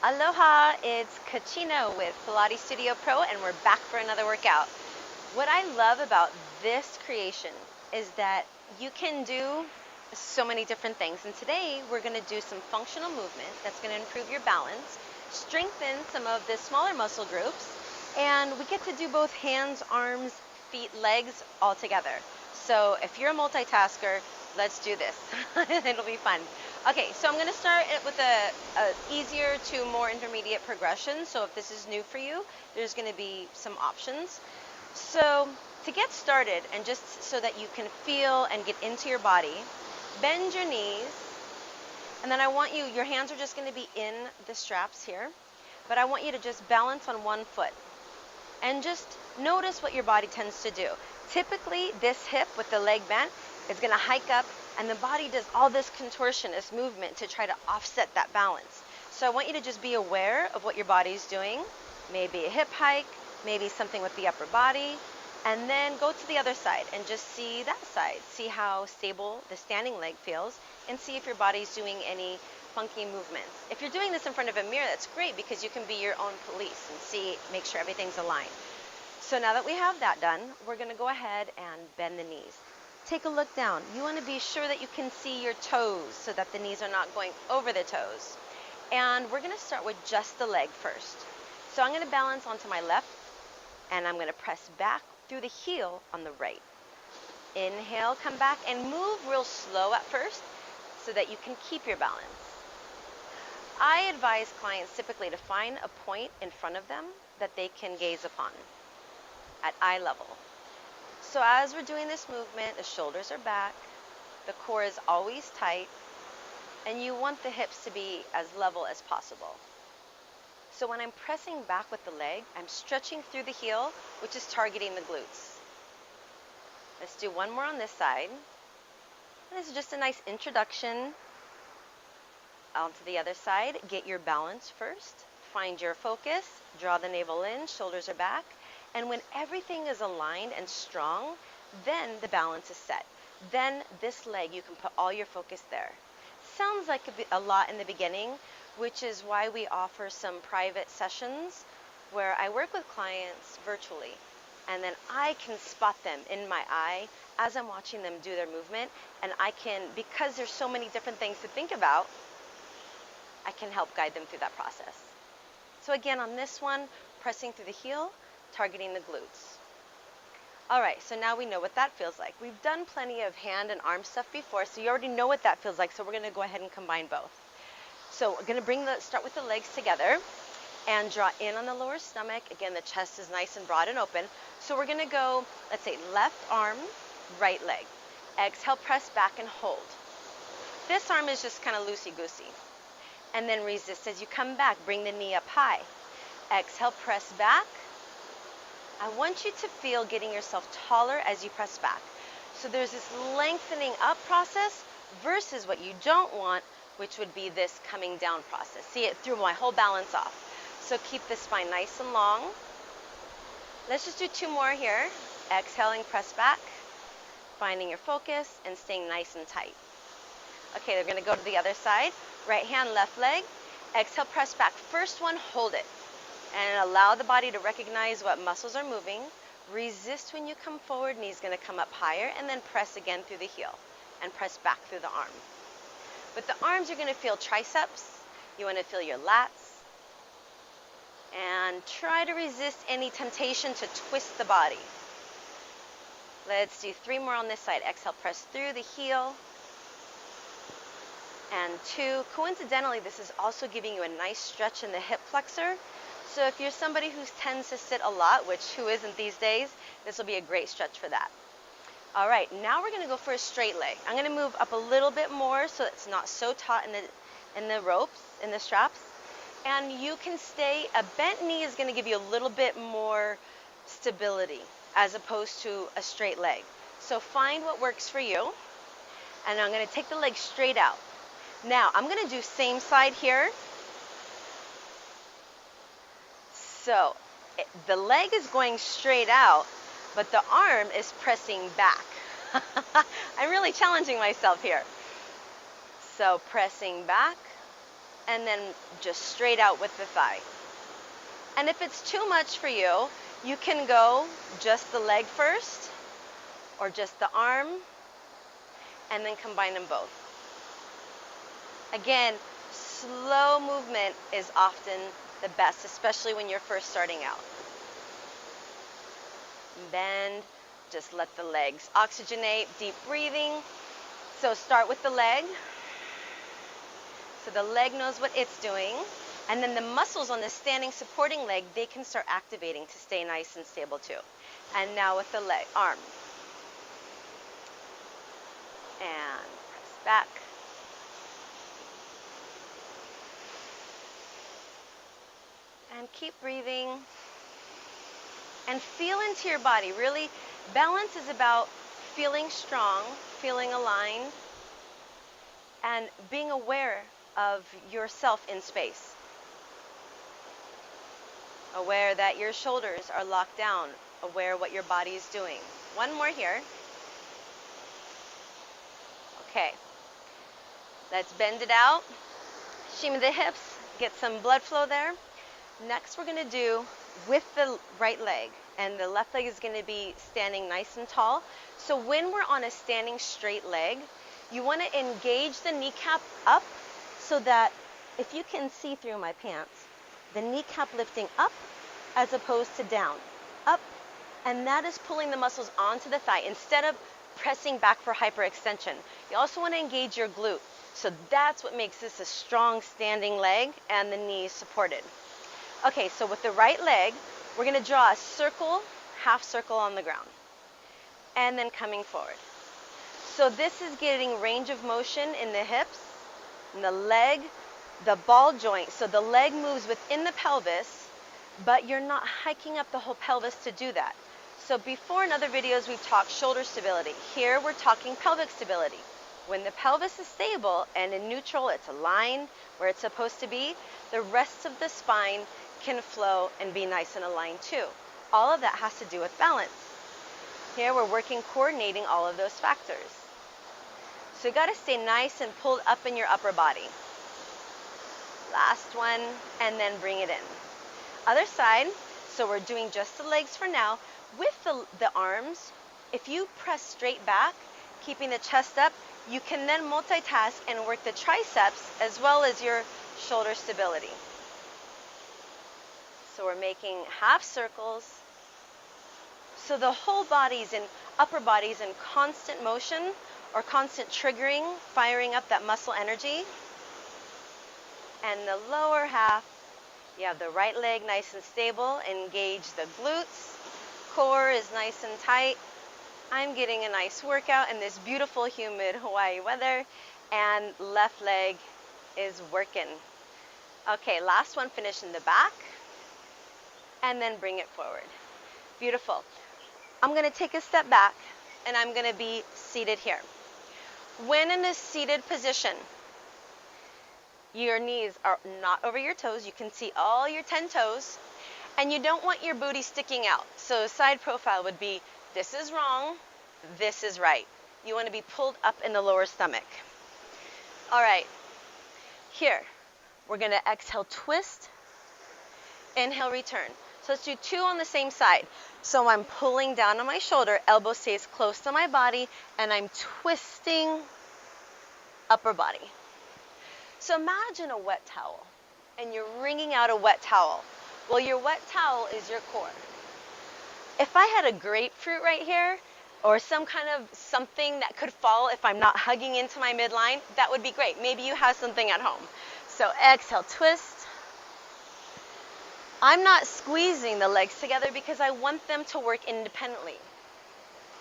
Aloha, it's Kachina with Pilates Studio Pro, and we're back for another workout. What I love about this creation is that you can do so many different things. And today we're going to do some functional movement that's going to improve your balance, strengthen some of the smaller muscle groups, and we get to do both hands, arms, feet, legs all together. So if you're a multitasker, let's do this. It'll be fun. Okay, so I'm going to start it with a easier to more intermediate progression. So if this is new for you, there's going to be some options. So to get started, and just so that you can feel and get into your body, bend your knees, and then I want you, your hands are just going to be in the straps here, but I want you to just balance on one foot and just notice what your body tends to do. Typically, this hip with the leg bent is going to hike up, and the body does all this contortionist movement to try to offset that balance. So I want you to just be aware of what your body's doing, maybe a hip hike, maybe something with the upper body, and then go to the other side and just see that side. See how stable the standing leg feels, and see if your body's doing any funky movements. If you're doing this in front of a mirror, that's great because you can be your own police and see, make sure everything's aligned. So now that we have that done, we're going to go ahead and bend the knees. Take a look down. You want to be sure that you can see your toes so that the knees are not going over the toes. And we're going to start with just the leg first. So I'm going to balance onto my left, and I'm going to press back through the heel on the right. Inhale, come back, and move real slow at first so that you can keep your balance. I advise clients typically to find a point in front of them that they can gaze upon at eye level. So as we're doing this movement, the shoulders are back, the core is always tight, and you want the hips to be as level as possible. So when I'm pressing back with the leg, I'm stretching through the heel, which is targeting the glutes. Let's do one more on this side. And this is just a nice introduction. Onto the other side, get your balance first. Find your focus, draw the navel in, shoulders are back. And when everything is aligned and strong, then the balance is set. Then this leg, you can put all your focus there. Sounds like a lot in the beginning, which is why we offer some private sessions where I work with clients virtually. And then I can spot them in my eye as I'm watching them do their movement. And I can, because there's so many different things to think about, I can help guide them through that process. So again, on this one, pressing through the heel, targeting the glutes. All right, so now we know what that feels like. We've done plenty of hand and arm stuff before, so you already know what that feels like, so we're gonna go ahead and combine both. So we're gonna start with the legs together and draw in on the lower stomach. Again, the chest is nice and broad and open. So we're gonna go, let's say left arm, right leg. Exhale, press back and hold. This arm is just kind of loosey-goosey. And then resist as you come back. Bring the knee up high. Exhale, press back. I want you to feel getting yourself taller as you press back. So there's this lengthening up process versus what you don't want, which would be this coming down process. See, it threw my whole balance off. So keep the spine nice and long. Let's just do two more here. Exhaling, press back. Finding your focus and staying nice and tight. Okay, they're gonna go to the other side. Right hand, left leg. Exhale, press back. First one, hold it. And allow the body to recognize what muscles are moving. Resist when you come forward, knee's gonna come up higher, and then press again through the heel and press back through the arm. With the arms, you're gonna feel triceps. You wanna feel your lats. And try to resist any temptation to twist the body. Let's do three more on this side. Exhale, press through the heel. And two, coincidentally, this is also giving you a nice stretch in the hip flexor. So if you're somebody who tends to sit a lot, which who isn't these days, this will be a great stretch for that. All right, now we're gonna go for a straight leg. I'm gonna move up a little bit more so it's not so taut in the ropes, in the straps. And you can stay, a bent knee is gonna give you a little bit more stability as opposed to a straight leg. So find what works for you. And I'm gonna take the leg straight out. Now, I'm gonna do same side here. So, the leg is going straight out, but the arm is pressing back. I'm really challenging myself here. So, pressing back and then just straight out with the thigh. And if it's too much for you, you can go just the leg first or just the arm and then combine them both. Again, slow movement is often the best, especially when you're first starting out. Bend, just let the legs oxygenate, deep breathing. So start with the leg. So the leg knows what it's doing. And then the muscles on the standing supporting leg, they can start activating to stay nice and stable too. And now with the leg, arm. And press back. And keep breathing. And feel into your body. Really, balance is about feeling strong, feeling aligned, and being aware of yourself in space. Aware that your shoulders are locked down. Aware what your body is doing. One more here. Okay. Let's bend it out. Shimmy the hips. Get some blood flow there. Next we're going to do with the right leg. And the left leg is going to be standing nice and tall. So when we're on a standing straight leg, you want to engage the kneecap up so that, if you can see through my pants, the kneecap lifting up as opposed to down. Up, and that is pulling the muscles onto the thigh instead of pressing back for hyperextension. You also want to engage your glute. So that's what makes this a strong standing leg and the knees supported. Okay, so with the right leg, we're going to draw a circle, half circle on the ground, and then coming forward. So this is getting range of motion in the hips, in the leg, the ball joint. So the leg moves within the pelvis, but you're not hiking up the whole pelvis to do that. So before in other videos, we've talked shoulder stability. Here we're talking pelvic stability. When the pelvis is stable and in neutral, it's aligned where it's supposed to be, the rest of the spine can flow and be nice and aligned too. All of that has to do with balance. Here we're working, coordinating all of those factors. So you got to stay nice and pulled up in your upper body. Last one, and then bring it in. Other side, so we're doing just the legs for now. With the arms, if you press straight back, keeping the chest up, you can then multitask and work the triceps as well as your shoulder stability. So we're making half circles. So the whole body's in, upper body's in constant motion or constant triggering, firing up that muscle energy. And the lower half, you have the right leg nice and stable, engage the glutes, core is nice and tight. I'm getting a nice workout in this beautiful, humid Hawaii weather, and left leg is working. Okay, last one, finish in the back, and then bring it forward. Beautiful. I'm going to take a step back, and I'm going to be seated here. When in a seated position, your knees are not over your toes. You can see all your 10 toes, and you don't want your booty sticking out. So side profile would be, this is wrong, this is right. You want to be pulled up in the lower stomach. All right, here, we're going to exhale, twist, inhale, return. So let's do 2 on the same side. So I'm pulling down on my shoulder, elbow stays close to my body, and I'm twisting upper body. So imagine a wet towel, and you're wringing out a wet towel. Well, your wet towel is your core. If I had a grapefruit right here, or some kind of something that could fall if I'm not hugging into my midline, that would be great. Maybe you have something at home. So exhale, twist. I'm not squeezing the legs together because I want them to work independently,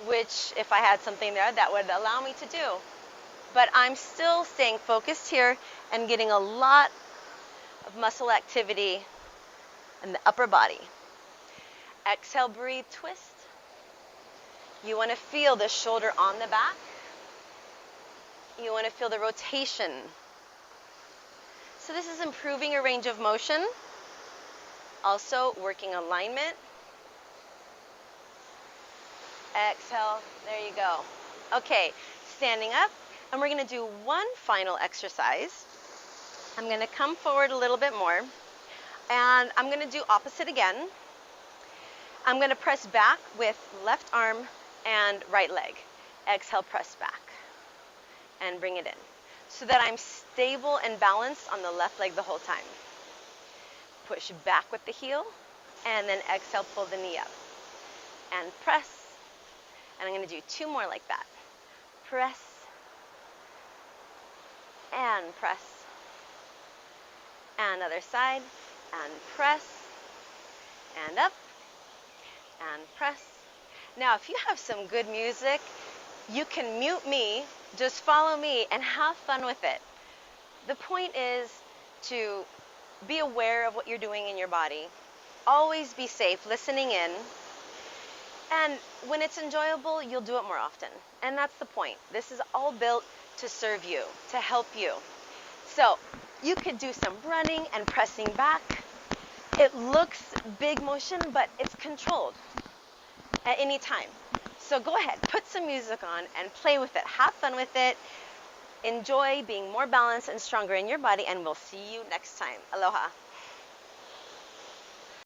which if I had something there, that would allow me to do. But I'm still staying focused here and getting a lot of muscle activity in the upper body. Exhale, breathe, twist. You want to feel the shoulder on the back. You want to feel the rotation. So this is improving your range of motion. Also working alignment. Exhale, there you go. Okay, standing up, and we're going to do one final exercise. I'm going to come forward a little bit more, and I'm going to do opposite again. I'm going to press back with left arm and right leg. Exhale, press back and bring it in so that I'm stable and balanced on the left leg the whole time. Push back with the heel, and then exhale, pull the knee up and press. And I'm going to do 2 more like that. Press and press. And other side, and press and up and press. Now, if you have some good music, you can mute me, just follow me and have fun with it. The point is to be aware of what you're doing in your body. Always be safe, listening in. And when it's enjoyable, you'll do it more often. And that's the point. This is all built to serve you, to help you. So you could do some running and pressing back. It looks big motion, but it's controlled at any time. So go ahead, put some music on and play with it. Have fun with it. Enjoy being more balanced and stronger in your body, and we'll see you next time. Aloha.